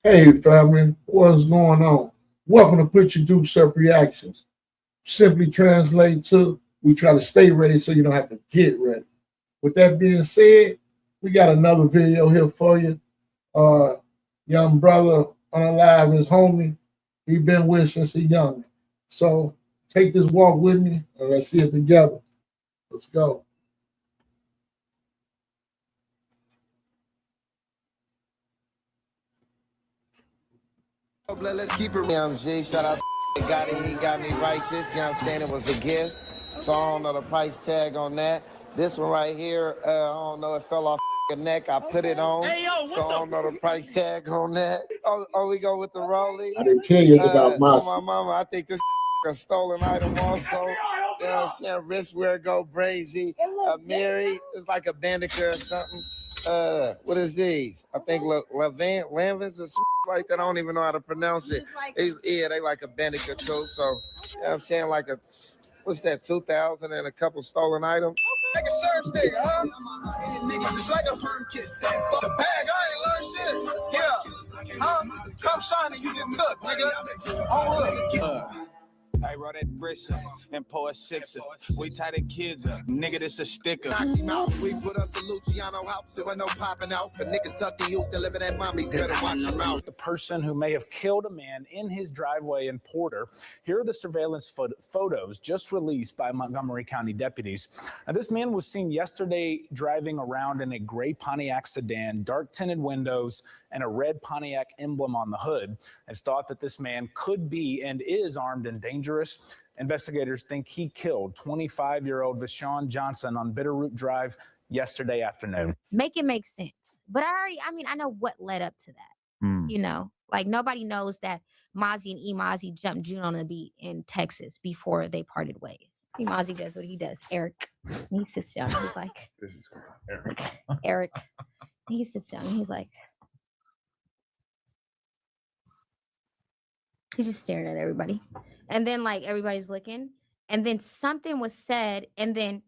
Hey family, what's going on? Welcome to Put Your Dukes Up Reactions. Simply translate to we try to stay ready so you don't have to get ready. With that being said, we got another video here for you. Uh Young brother unalive his homie. He been with since he young. So take this walk with me and let's see it together. Let's go. Let's keep it. G, shout out to got it, he got me righteous. You know what I'm saying? It was a gift. So I don't know the price tag on that. This one right here, I don't know, it fell off the neck. I put it on. Hey, yo, so I don't know the price tag on that. Oh, we go with the Rolly. I didn't tell you it's about On Mossy. my mama, I think this a stolen item also. You know what I'm saying? Wristwear go crazy. Mary, it's like a bandicoot or something. What is these? I think Lanvins or something like that. I don't even know how to pronounce it. Yeah, they like a bandicoot too. So, you know what I'm saying? Like a, what's that, 2000 and a couple stolen items? Like a shirt stick, huh? Just like a perm kiss. The bag, I ain't learned shit. Yeah. Huh? Come shiny, you get took, nigga. Oh, look. I wrote that Brisha and pour a sixer. We tie the kids up, nigga. This a sticker. Knock him out. We put up the Luciano house. There was no popping out for niggas tucking you still living at mommy's. Better watch them out. The person who may have killed a man in his driveway in Porter. Here are the surveillance photos just released by Montgomery County deputies. Now, this man was seen yesterday driving around in a gray Pontiac sedan, dark tinted windows, and a red Pontiac emblem on the hood. It's thought that this man could be and is armed and dangerous. Investigators think he killed 25-year-old Vashon Johnson on Bitterroot Drive yesterday afternoon. Make it make sense. But I know what led up to that. Like nobody knows that Mozzy and Mozzy jumped June on the beat in Texas before they parted ways. Mozzy does what he does. Eric, he sits down. He's like, "This is Eric." Eric, he sits down. And he's like, he's just staring at everybody, and then like everybody's looking, and then something was said, and then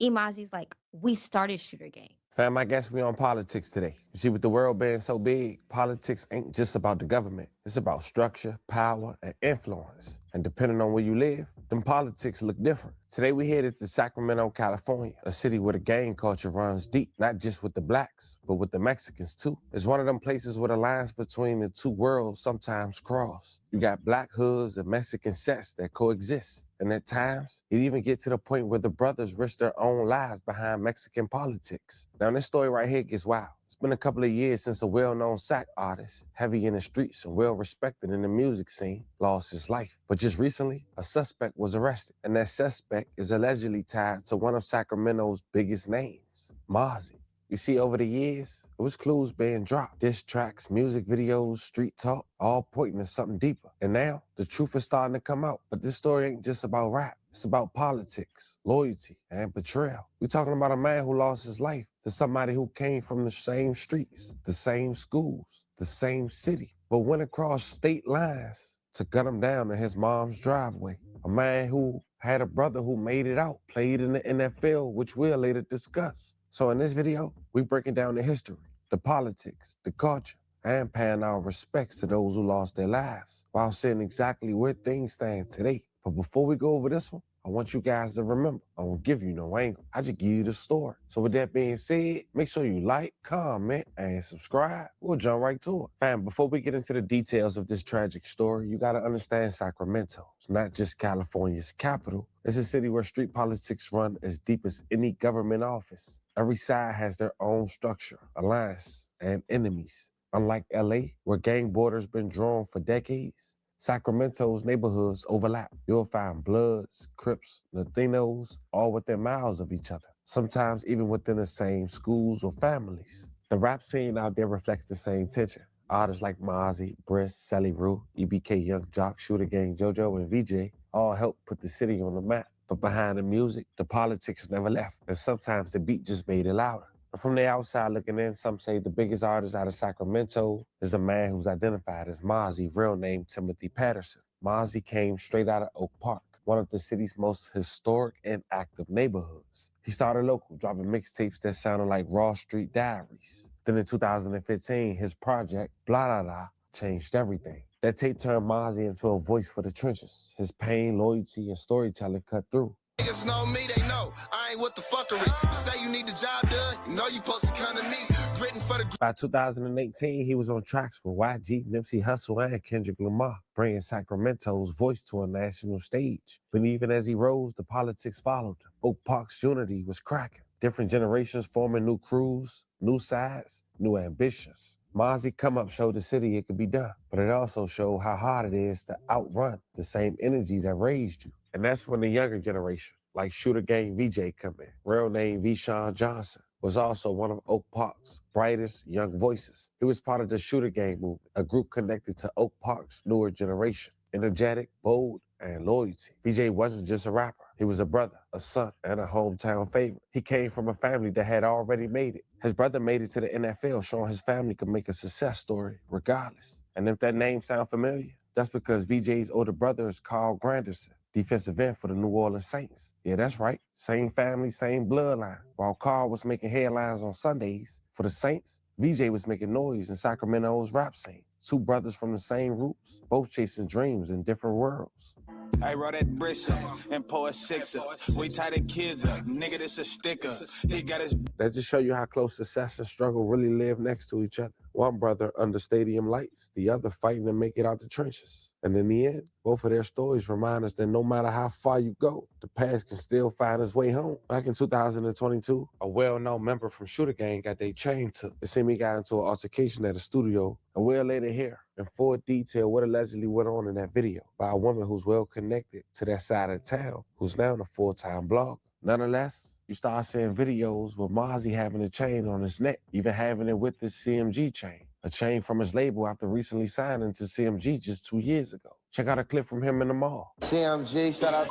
Mozzy's like, "We started shooter game." Fam, I guess we on politics today. You see, with the world being so big, politics ain't just about the government. It's about structure, power, and influence. And depending on where you live, them politics look different. Today we headed to Sacramento, California, a city where the gang culture runs deep, not just with the blacks, but with the Mexicans too. It's one of them places where the lines between the two worlds sometimes cross. You got black hoods and Mexican sets that coexist. And at times, it even get to the point where the brothers risk their own lives behind Mexican politics. Now, this story right here gets wild. It's been a couple of years since a well-known sack artist, heavy in the streets and well-respected in the music scene, lost his life. But just recently, a suspect was arrested, and that suspect is allegedly tied to one of Sacramento's biggest names, Mozzy. You see, over the years, it was clues being dropped. Diss tracks, music videos, street talk, all pointing to something deeper. And now, the truth is starting to come out. But this story ain't just about rap. It's about politics, loyalty, and betrayal. We're talking about a man who lost his life to somebody who came from the same streets, the same schools, the same city, but went across state lines to gun him down in his mom's driveway. A man who had a brother who made it out, played in the NFL, which we'll later discuss. So in this video, we're breaking down the history, the politics, the culture, and paying our respects to those who lost their lives, while seeing exactly where things stand today. But before we go over this one, I want you guys to remember, I won't give you no angle. I just give you the story. So with that being said, make sure you like, comment, and subscribe. We'll jump right to it. Fam, before we get into the details of this tragic story, you gotta understand Sacramento. It's not just California's capital. It's a city where street politics run as deep as any government office. Every side has their own structure, alliance, and enemies. Unlike LA, where gang borders been drawn for decades, Sacramento's neighborhoods overlap. You'll find Bloods, Crips, Latinos, all within miles of each other, sometimes even within the same schools or families. The rap scene out there reflects the same tension. Artists like Mozzy, Briss, Sally Rue, EBK Young Jock, Shooter Gang, JoJo, and VJ all helped put the city on the map. But behind the music, the politics never left, and sometimes the beat just made it louder. From the outside looking in, some say the biggest artist out of Sacramento is a man who's identified as Mozzy, real name Timothy Patterson. Mozzy came straight out of Oak Park, one of the city's most historic and active neighborhoods. He started local, dropping mixtapes that sounded like Raw Street Diaries. Then in 2015, his project, Blah Blah Blah, changed everything. That tape turned Mozzy into a voice for the trenches. His pain, loyalty, and storytelling cut through. Niggas know me, they know I ain't with the fuckery. You say you need the job done, you know you supposed to come to me. Gritting for the. By 2018, he was on tracks with YG, Nipsey Hussle, and Kendrick Lamar, bringing Sacramento's voice to a national stage. But even as he rose, the politics followed him. Oak Park's unity was cracking. Different generations forming new crews, new sides, new ambitions. Mozzy Come Up showed the city it could be done, but it also showed how hard it is to outrun the same energy that raised you. And that's when the younger generation, like Shooter Gang VJ, come in. Real name Vishon Johnson, was also one of Oak Park's brightest young voices. He was part of the Shooter Gang movement, a group connected to Oak Park's newer generation. Energetic, bold, and loyalty. VJ wasn't just a rapper. He was a brother, a son, and a hometown favorite. He came from a family that had already made it. His brother made it to the NFL, showing his family could make a success story regardless. And if that name sounds familiar, that's because VJ's older brother is Carl Granderson, defensive end for the New Orleans Saints. Yeah, that's right. Same family, same bloodline. While Carl was making headlines on Sundays for the Saints, VJ was making noise in Sacramento's rap scene. Two brothers from the same roots, both chasing dreams in different worlds. I wrote that brisk and pour a sixer. We tie the kids up, nigga, this a sticker. He got his. That just show you how close success and struggle really live next to each other. One brother under stadium lights, the other fighting to make it out the trenches. And in the end, both of their stories remind us that no matter how far you go, the past can still find its way home. Back in 2022, a well-known member from Shooter Gang got their chain took. It seemed he got into an altercation at a studio, and we'll later hear in full detail what allegedly went on in that video by a woman who's well connected to that side of town, who's now a full-time blogger. Nonetheless, you start seeing videos with Mozzy having a chain on his neck, even having it with this CMG chain, a chain from his label after recently signing to CMG just 2 years ago. Check out a clip from him in the mall. CMG, shout out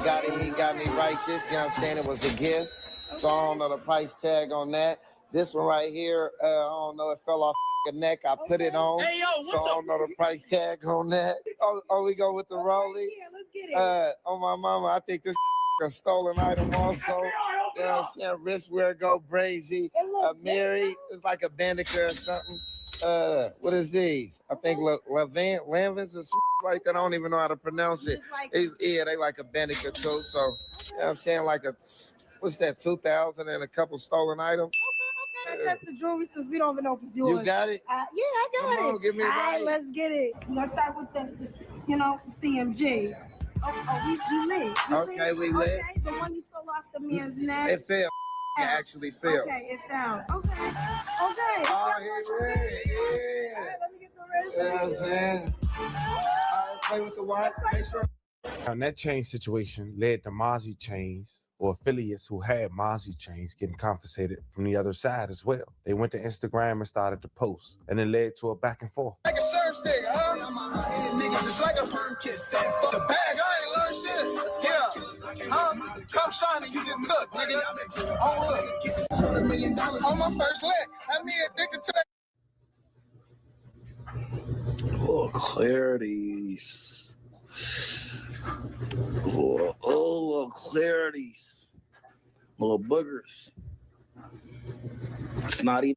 got it, he got me righteous, you know what I'm saying? It was a gift, so I don't know the price tag on that. This one right here, I don't know, it fell off the neck, I put it on, so I don't know the price tag on that. Oh, we go with the Rolly. Yeah, let's get it. On my mama, I think this a stolen item also. You know what I'm saying? Wristwear go crazy. Mary, it's like a Bandicoot or something. What is these? I think Lavins or something like that. I don't even know how to pronounce it. Yeah, they like a Bandicoot too. So, you know what I'm saying? Like a, what's that, 2,000 and a couple stolen items? Okay, let's test the jewelry since we don't even know if it's yours. You got it? Yeah, I got Come it. on, give me All right, right. let's get it. We're going to start with the CMG. We lit. Okay, we lit. Okay, the one you stole off the man's neck. It fell. It actually fell. Okay, it fell. Okay. Oh, he lit. Yeah. All right, let me get the rest. You know what I'm saying? All right, play with the watch. Make sure. And that chain situation led to Mozzy chains or affiliates who had Mozzy chains getting confiscated from the other side as well. They went to Instagram and started to post, and it led to a back and forth. Like a surf stick, huh? Nigga, just like a perm kiss. The bag, I ain't learned shit. Yeah. Come shine and you get took, nigga. Oh, look. $1 million on my first leg. Had me addicted to that. Oh, clarities. Little clarities. Little boogers. It's not even.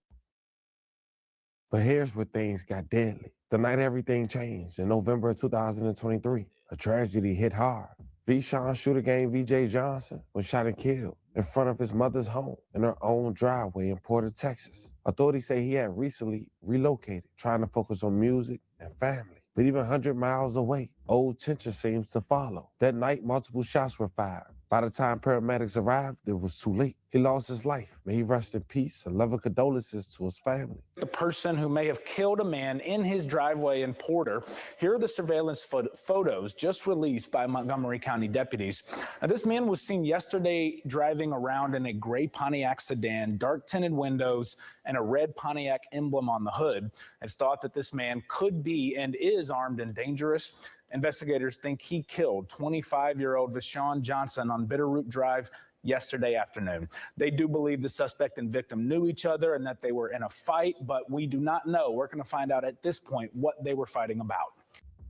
But here's where things got deadly. The night everything changed, in November of 2023, a tragedy hit hard. Vishon Shooter Gang VJ Johnson was shot and killed in front of his mother's home in her own driveway in Porter, Texas. Authorities say he had recently relocated, trying to focus on music and family. But even 100 miles away, old tension seems to follow. That night, multiple shots were fired. By the time paramedics arrived, it was too late. He lost his life. May he rest in peace and loving condolences to his family. The person who may have killed a man in his driveway in Porter. Here are the surveillance photos just released by Montgomery County deputies. Now, this man was seen yesterday driving around in a gray Pontiac sedan, dark tinted windows, and a red Pontiac emblem on the hood. It's thought that this man could be and is armed and dangerous. Investigators think he killed 25-year-old Vishon Johnson on Bitterroot Drive yesterday afternoon. They do believe the suspect and victim knew each other and that they were in a fight, but we do not know. We're going to find out at this point what they were fighting about.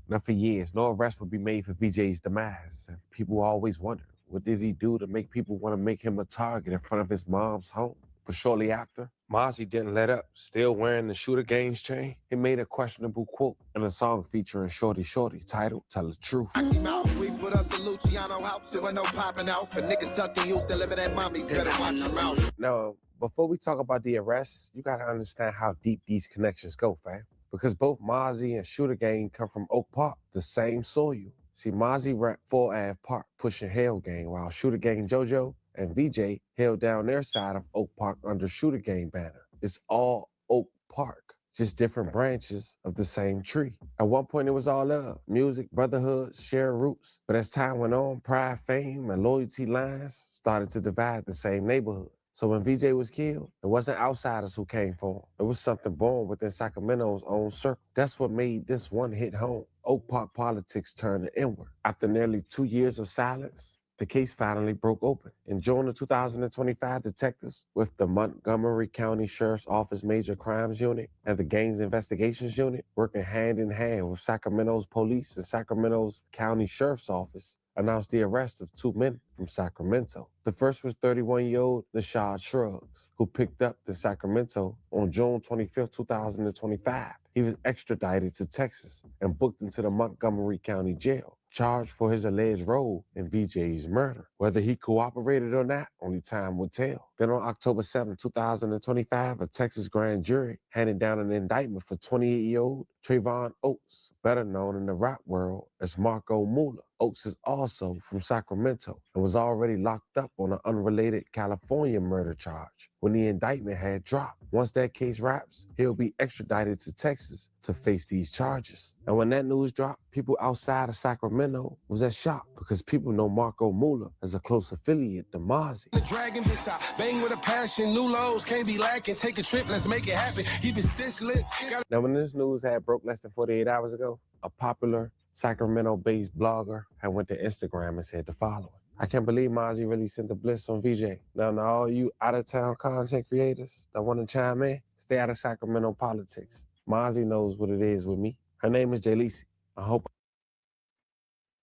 Now, for years, no arrest would be made for VJ's demise. And people always wondered, what did he do to make people want to make him a target in front of his mom's home? But shortly after, Mozzy didn't let up. Still wearing the Shooter Gangs chain, he made a questionable quote in a song featuring Shorty Shorty titled Tell the Truth. We put up the Luciano house. There was no popping out for niggas tucking used to living at mommy's. Better watch your mouth. Now, before we talk about the arrests, you gotta understand how deep these connections go, fam. Because both Mozzy and Shooter Gang come from Oak Park, the same soil. See, Mozzy rep 4 Ave Park, pushing Hell Gang, while Shooter Gang JoJo and VJ held down their side of Oak Park under Shooter Gang banner. It's all Oak Park, just different branches of the same tree. At one point, it was all love, music, brotherhood, shared roots. But as time went on, pride, fame, and loyalty lines started to divide the same neighborhood. So when VJ was killed, it wasn't outsiders who came for him. It was something born within Sacramento's own circle. That's what made this one hit home. Oak Park politics turned inward. After nearly 2 years of silence, the case finally broke open. In June of 2025, detectives with the Montgomery County Sheriff's Office Major Crimes Unit and the Gangs Investigations Unit, working hand in hand with Sacramento's police and Sacramento's County Sheriff's Office, announced the arrest of 2 men from Sacramento. The first was 31-year-old Nashad Shrugs, who picked up in Sacramento on June 25, 2025. He was extradited to Texas and booked into the Montgomery County Jail, charged for his alleged role in VJ's murder. Whether he cooperated or not, only time will tell. Then on October 7, 2025, a Texas grand jury handed down an indictment for 28-year-old Trayvon Oates, better known in the rap world as Marco Mula. Oates is also from Sacramento and was already locked up on an unrelated California murder charge when the indictment had dropped. Once that case wraps, he'll be extradited to Texas to face these charges. And when that news dropped, people outside of Sacramento was at shock because people know Marco Mula as a close affiliate to Mozzy. The dragon bitch, I bang with a passion. New lows can't be lacking. Take a trip, let's make it happen. Keep it stitched lit. Now, when this news had broke less than 48 hours ago, a popular Sacramento-based blogger had went to Instagram and said the following: I can't believe Mozzy really sent the bliss on VJ. Now, all you out-of-town content creators that want to chime in, stay out of Sacramento politics. Mozzy knows what it is with me. Her name is Jalisi. I hope.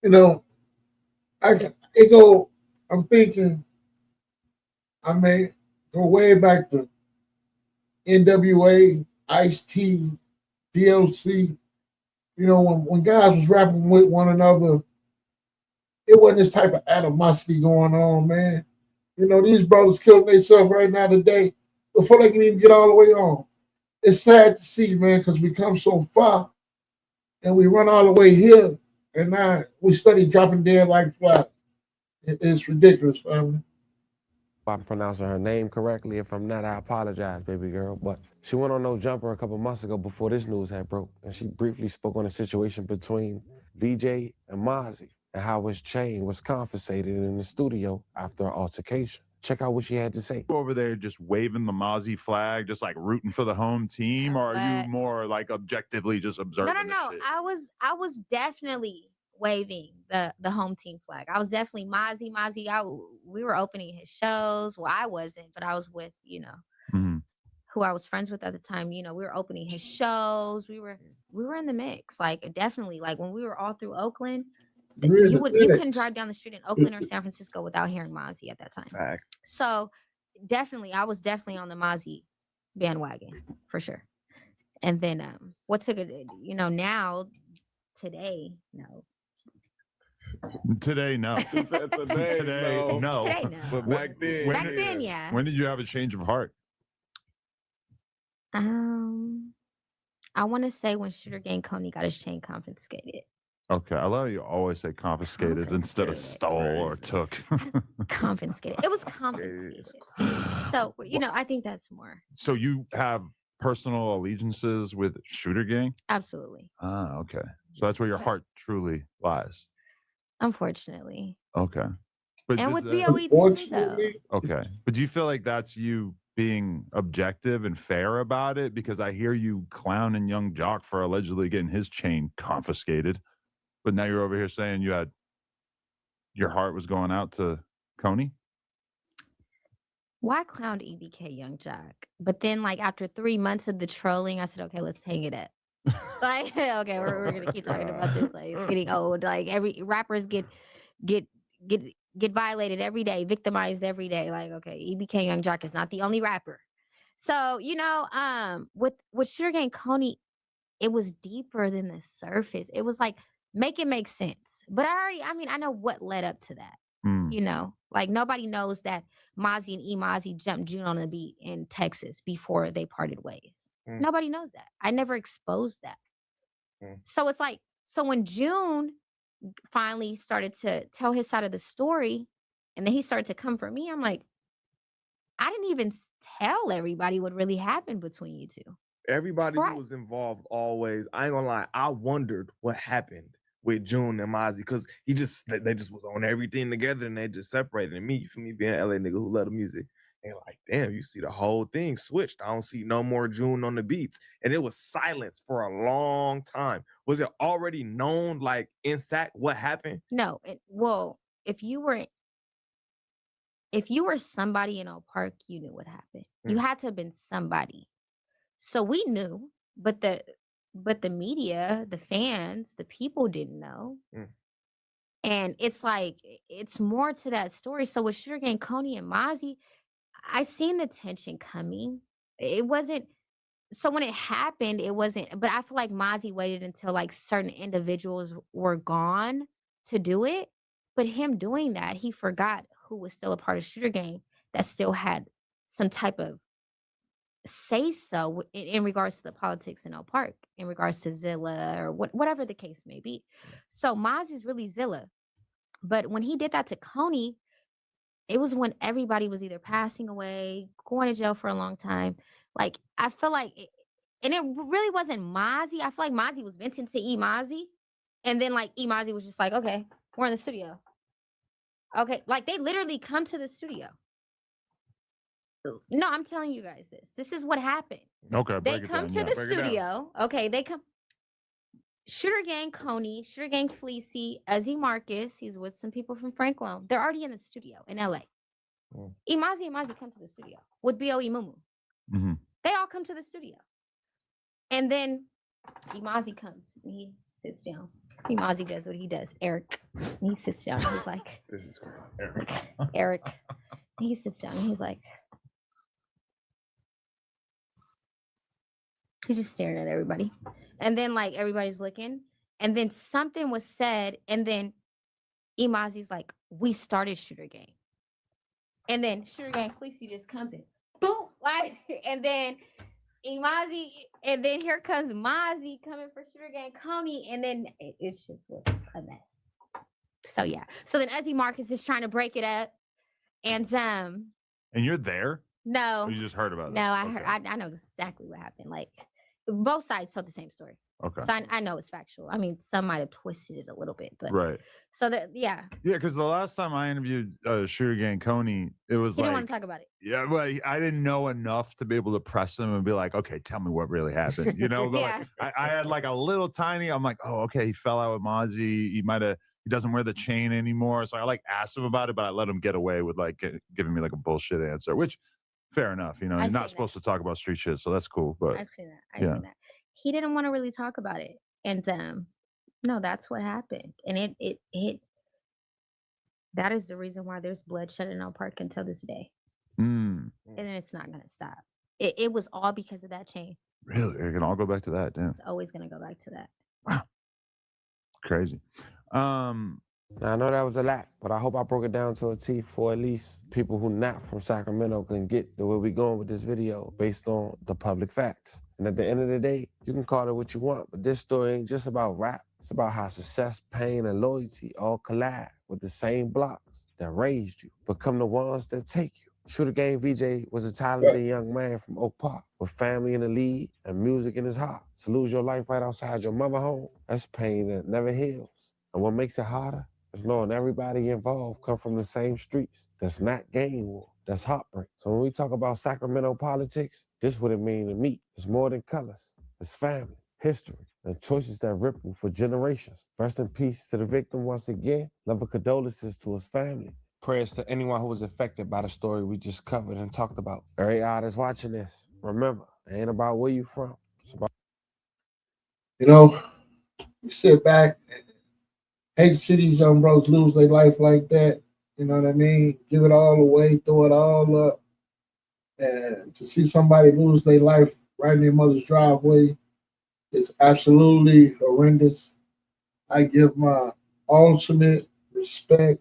You know, I'm thinking I may go way back to NWA, Ice-T, DLC. You know, when guys was rapping with one another, it wasn't this type of animosity going on, man. You know, these brothers killing themselves right now today before they can even get all the way on. It's sad to see, man, because we come so far and we run all the way here, and now we study dropping dead like flies. It's ridiculous, family. If I'm pronouncing her name correctly. If I'm not, I apologize, baby girl. But she went on No Jumper a couple months ago before this news had broke, and she briefly spoke on the situation between VJ and Mozzy and how his chain was confiscated in the studio after an altercation. Check out what she had to say. Over there just waving the Mozzy flag, just like rooting for the home team, or are you more like objectively just observing? No. I was definitely waving the home team flag. I was definitely Mozzy. We were opening his shows. Well, I wasn't, but I was with, who I was friends with at the time. You know, we were opening his shows. We were in the mix. Like, definitely, like when we were all through Oakland, you couldn't drive down the street in Oakland or San Francisco without hearing Mozzy at that time. Fact. So definitely, I was definitely on the Mozzy bandwagon for sure. And then what took it, now, today, no. Today, no. Today, no. Today, no. But back then, yeah. When did you have a change of heart? I want to say when Shooter Gang Coney got his chain confiscated. Okay, I love how you always say confiscated instead of stole or took. Confiscated. It was confiscated. So, I think that's more. So you have personal allegiances with Shooter Gang? Absolutely. Ah, okay. So that's where your heart truly lies. Unfortunately. Okay. But and with BOE too, though. Okay. But do you feel like that's you being objective and fair about it? Because I hear you clowning Young Jock for allegedly getting his chain confiscated. But now you're over here saying your heart was going out to Coney? Well, I clowned EBK Young Jock. But then, like, after 3 months of the trolling, I said, okay, let's hang it up. Like, okay, we're going to keep talking about this. Like, it's getting old. Like, every rappers get get violated every day, victimized every day. Like, okay, EBK Young Jock is not the only rapper. So, you know, with Sugar Gang Coney, it was deeper than the surface. It was like, make it make sense. But I know what led up to that. You know, like nobody knows that Mozzy and Mozzy jumped June on the beat in Texas before they parted ways. Nobody knows that. I never exposed that. So it's like, so when June finally started to tell his side of the story, and then he started to come for me, I'm like, I didn't even tell everybody what really happened between you two. Everybody who was involved always, I ain't gonna lie, I wondered what happened with June and Mozzy, because they just was on everything together and they just separated. And me, for me being an LA nigga who love the music, and like, damn, you see the whole thing switched. I don't see no more June on the beats. And it was silence for a long time. Was it already known, like in SAC, what happened? No, well, if you were somebody in Oak Park, you knew what happened. You had to have been somebody. So we knew, but the media, the fans, the people didn't know. And it's like, it's more to that story. So with Sugar Gang Coney and Mozzy, I seen the tension coming. It wasn't, so when it happened, it wasn't, but I feel like Mozzy waited until like certain individuals were gone to do it. But him doing that, he forgot who was still a part of Sugar Gang that still had some type of say so in regards to the politics in Oak Park, in regards to Zilla or whatever the case may be. So Mozzy's really Zilla. But when he did that to Coney, it was when everybody was either passing away, going to jail for a long time. Like, I feel like, and it really wasn't Mozzy. I feel like Mozzy was venting to Mozzy. And then like Mozzy was just like, okay, we're in the studio. Okay, like they literally come to the studio. No, I'm telling you guys this. This is what happened. Okay, They come to the studio. Okay, they come. Sugar Gang Coney, Sugar Gang Fleecy, Ezzy Marcus. He's with some people from Frank Loan. They're already in the studio in LA. Mozzy and Mozzy come to the studio with B.O.E. Mumu. They all come to the studio. And then Mozzy comes and he sits down. Mozzy does what he does. Eric. And he sits down. He's like, this is great. Eric. And he sits down and he's like, he's just staring at everybody. And then like everybody's looking. And then something was said. And then Mozzy's like, we started Sugar Gang. And then Sugar Gang Fleecy just comes in. Boom. Like, and then Mozzy, and then here comes Mozzy coming for Sugar Gang Coney. And then it just was a mess. So yeah. So then Ezzy Marcus is trying to break it up. And you're there? No. Or you just heard about it? No, I heard. I know exactly what happened. Like both sides told the same story. Okay. So I know it's factual. I mean, some might have twisted it a little bit, but right. So that yeah. Yeah, because the last time I interviewed Sugar Gang Coney, it was He like, didn't want to talk about it. Yeah, well, I didn't know enough to be able to press him and be like, okay, tell me what really happened. You know, but Yeah. like, I had like a little tiny. I'm like, oh, okay, he fell out with Mozzy. He doesn't wear the chain anymore. So I like asked him about it, but I let him get away with like giving me like a bullshit answer, which fair enough. You know, you're not supposed to talk about street shit, so that's cool. But I've seen that. I've seen that. He didn't want to really talk about it. And no, that's what happened. And it that is the reason why there's bloodshed in Oak Park until this day. And it's not gonna stop. It was all because of that chain. Really? It can all go back to that, damn. It's always gonna go back to that. Wow. Crazy. Now, I know that was a lot, but I hope I broke it down to a T for at least people who not from Sacramento can get the way we going with this video based on the public facts. And at the end of the day, you can call it what you want, but this story ain't just about rap. It's about how success, pain, and loyalty all collide with the same blocks that raised you, become the ones that take you. Sugar Gang VJ was a talented young man from Oak Park with family in the lead and music in his heart. To lose your life right outside your mother home, that's pain that never heals. And what makes it harder is knowing everybody involved come from the same streets. That's not gang war, that's heartbreak. So when we talk about Sacramento politics, this is what it means to me. It's more than colors, it's family, history, and choices that ripple for generations. Rest in peace to the victim once again. Love and condolences to his family. Prayers to anyone who was affected by the story we just covered and talked about. Every artist watching this, remember, it ain't about where you from. It's about... You know, you sit back and hate to see these young bros lose their life like that. You know what I mean? Give it all away, throw it all up. And to see somebody lose their life right in their mother's driveway is absolutely horrendous. I give my ultimate respect,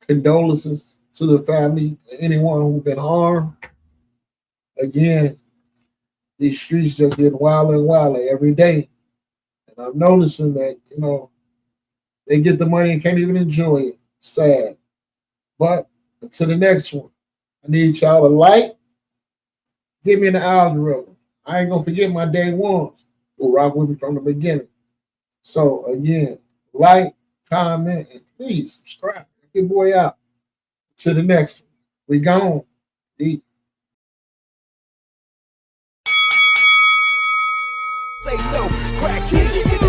condolences to the family, anyone who's been harmed. Again, these streets just get wilder and wilder every day. And I'm noticing that, they get the money and can't even enjoy it. Sad. But to the next one, I need y'all to like, get me in the algorithm. I ain't gonna forget my day ones who rock with me from the beginning. So again, like, comment, and please subscribe. Get your boy out. To the next one. We gone. Peace. Say no, crack kids.